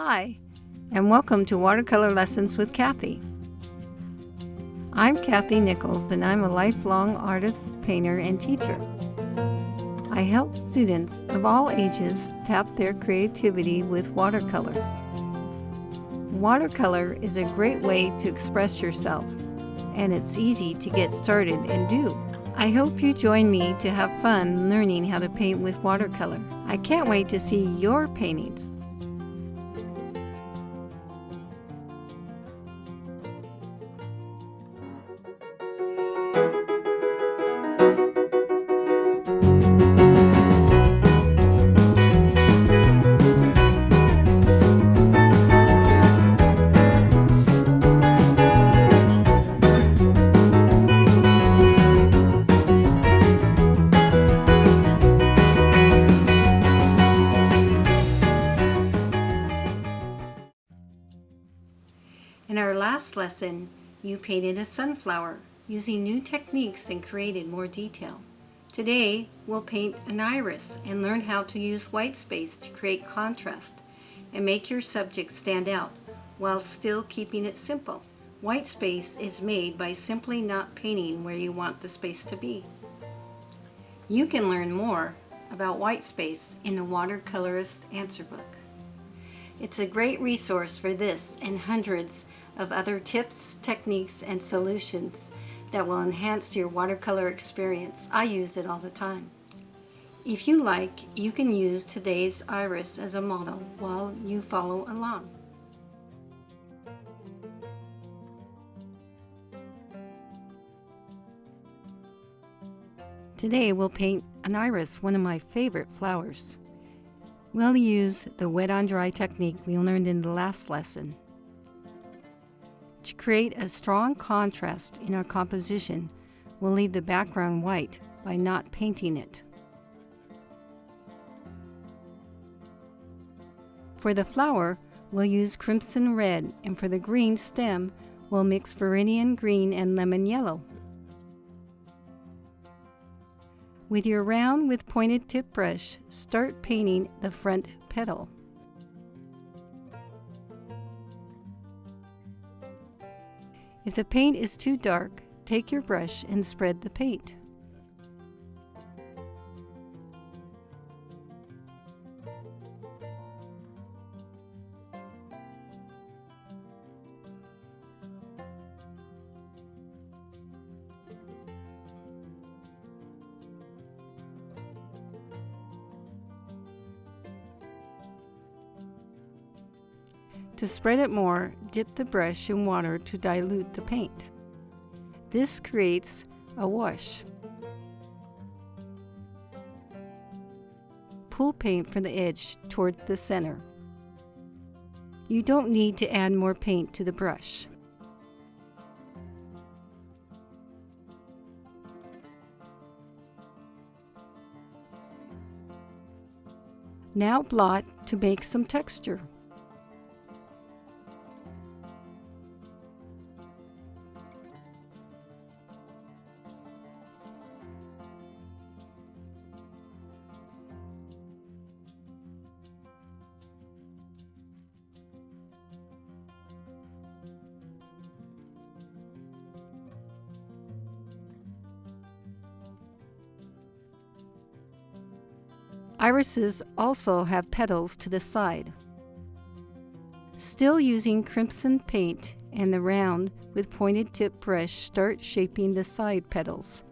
Hi, and welcome to Watercolor Lessons with Kathy. I'm Kathy Nichols, and I'm a lifelong artist, painter, and teacher. I help students of all ages tap their creativity with watercolor. Watercolor is a great way to express yourself, and it's easy to get started and do. I hope you join me to have fun learning how to paint with watercolor. I can't wait to see your paintings. In our last lesson, you painted a sunflower using new techniques and created more detail. Today, we'll paint an iris and learn how to use white space to create contrast and make your subject stand out while still keeping it simple. White space is made by simply not painting where you want the space to be. You can learn more about white space in the Watercolorist Answer Book. It's a great resource for this and hundreds of other tips, techniques, and solutions that will enhance your watercolor experience. I use it all the time. If you like, you can use today's iris as a model while you follow along. Today we'll paint an iris, one of my favorite flowers. We'll use the wet on dry technique we learned in the last lesson. To create a strong contrast in our composition, we'll leave the background white by not painting it. For the flower, we'll use crimson red, and for the green stem, we'll mix Viridian green and lemon yellow. With your round with pointed tip brush, start painting the front petal. If the paint is too dark, take your brush and spread the paint. To spread it more, dip the brush in water to dilute the paint. This creates a wash. Pull paint from the edge toward the center. You don't need to add more paint to the brush. Now blot to make some texture. Irises also have petals to the side. Still using crimson paint and the round with pointed tip brush, start shaping the side petals.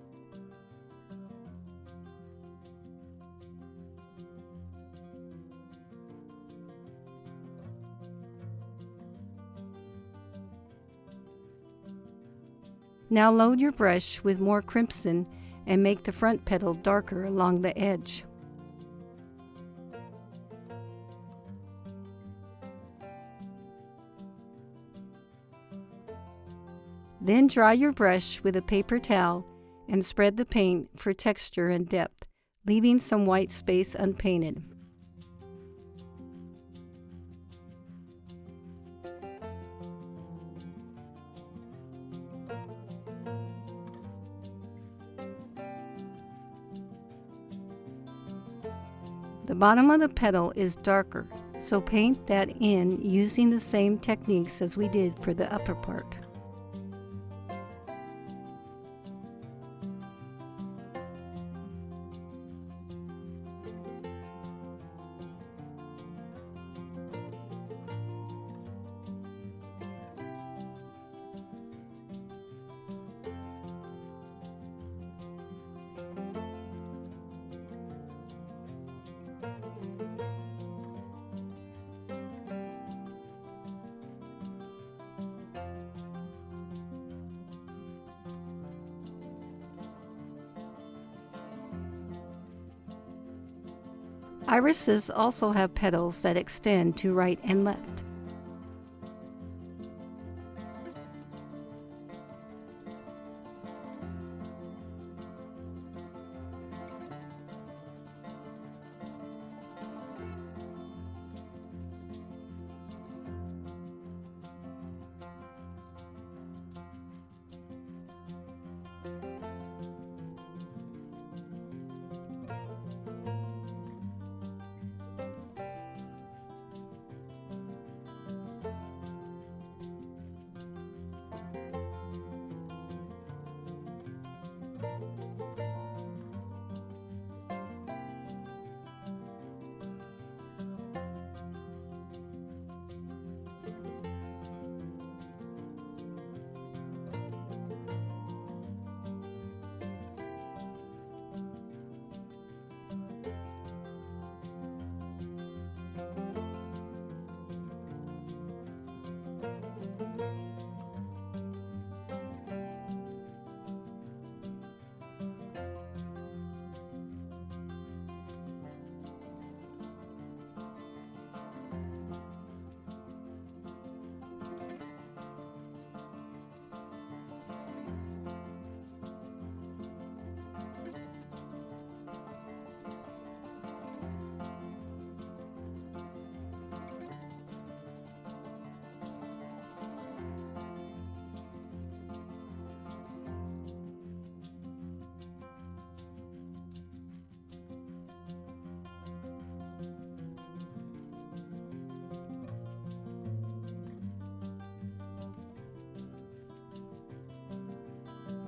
Now load your brush with more crimson and make the front petal darker along the edge. Then dry your brush with a paper towel and spread the paint for texture and depth, leaving some white space unpainted. The bottom of the petal is darker, So paint that in using the same techniques as we did for the upper part. Irises also have petals that extend to right and left.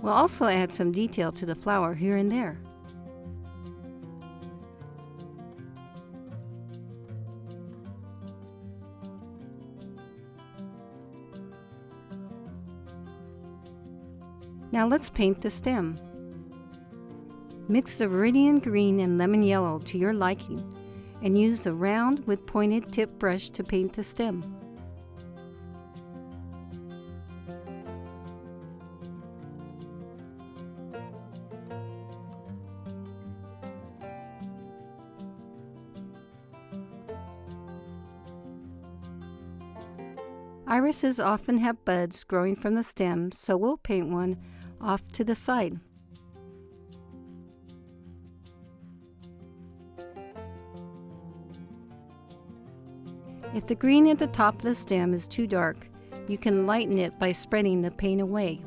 We'll also add some detail to the flower here and there. Now let's paint the stem. Mix the Viridian green and lemon yellow to your liking and use a round with pointed tip brush to paint the stem. Irises often have buds growing from the stem, so we'll paint one off to the side. If the green at the top of the stem is too dark, you can lighten it by spreading the paint away.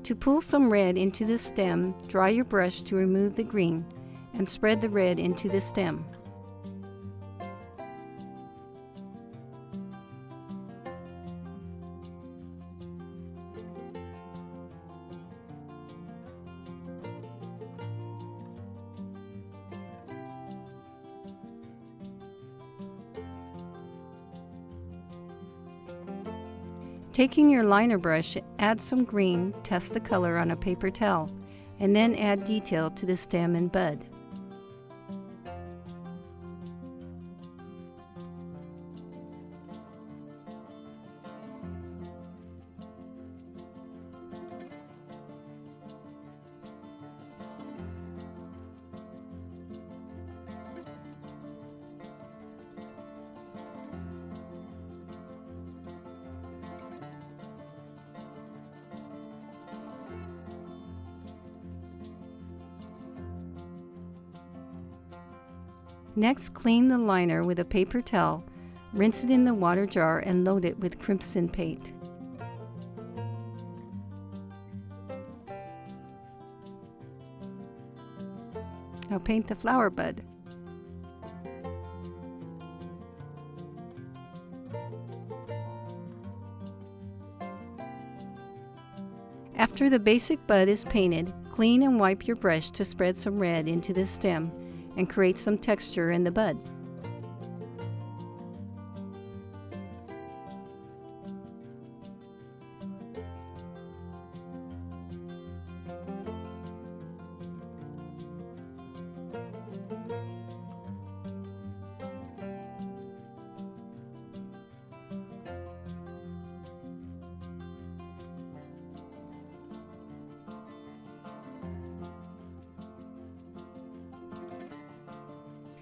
To pull some red into the stem, dry your brush to remove the green and spread the red into the stem. Taking your liner brush, add some green, test the color on a paper towel, and then add detail to the stem and bud. Next, clean the liner with a paper towel, rinse it in the water jar, and load it with crimson paint. Now paint the flower bud. After the basic bud is painted, clean and wipe your brush to spread some red into the stem and create some texture in the bud.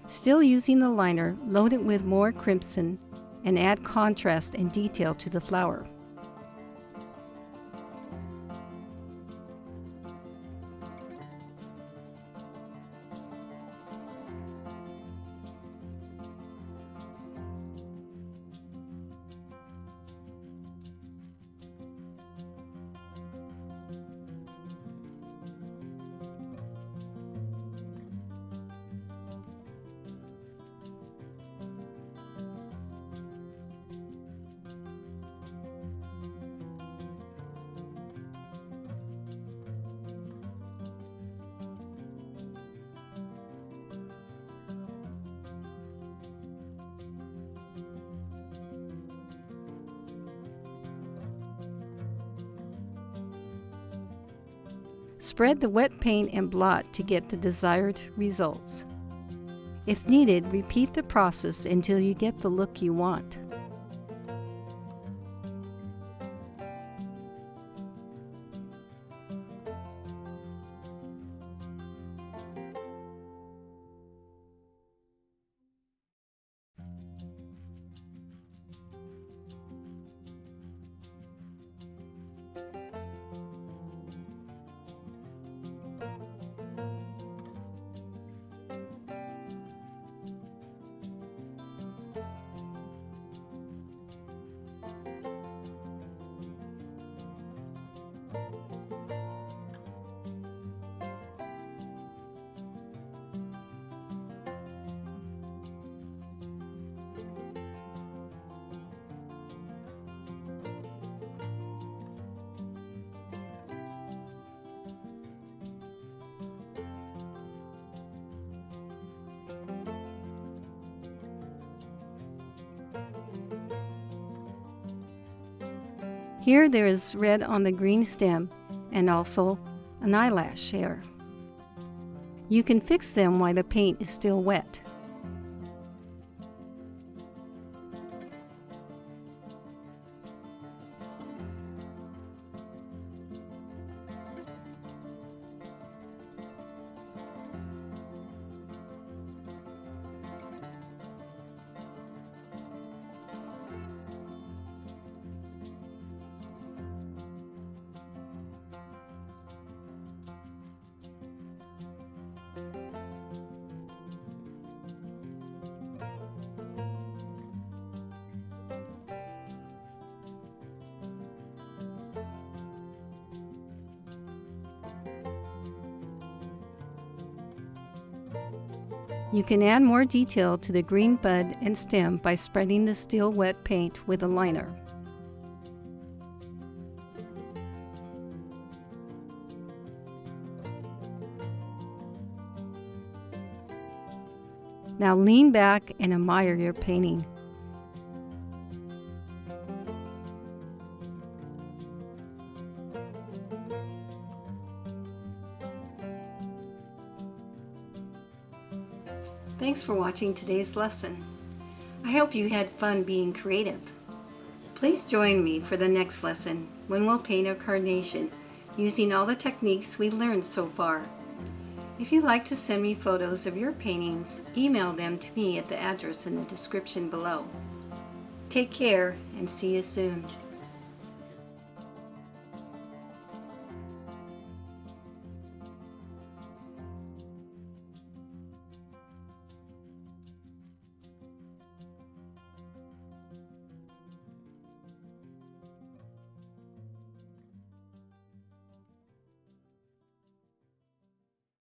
Still using the liner, load it with more crimson and add contrast and detail to the flower. Spread the wet paint and blot to get the desired results. If needed, repeat the process until you get the look you want. Here there is red on the green stem and also an eyelash hair. You can fix them while the paint is still wet. You can add more detail to the green bud and stem by spreading the still wet paint with a liner. Now lean back and admire your painting. Thanks for watching today's lesson. I hope you had fun being creative. Please join me for the next lesson when we'll paint a carnation using all the techniques we've learned so far. If you'd like to send me photos of your paintings, email them to me at the address in the description below. Take care and see you soon.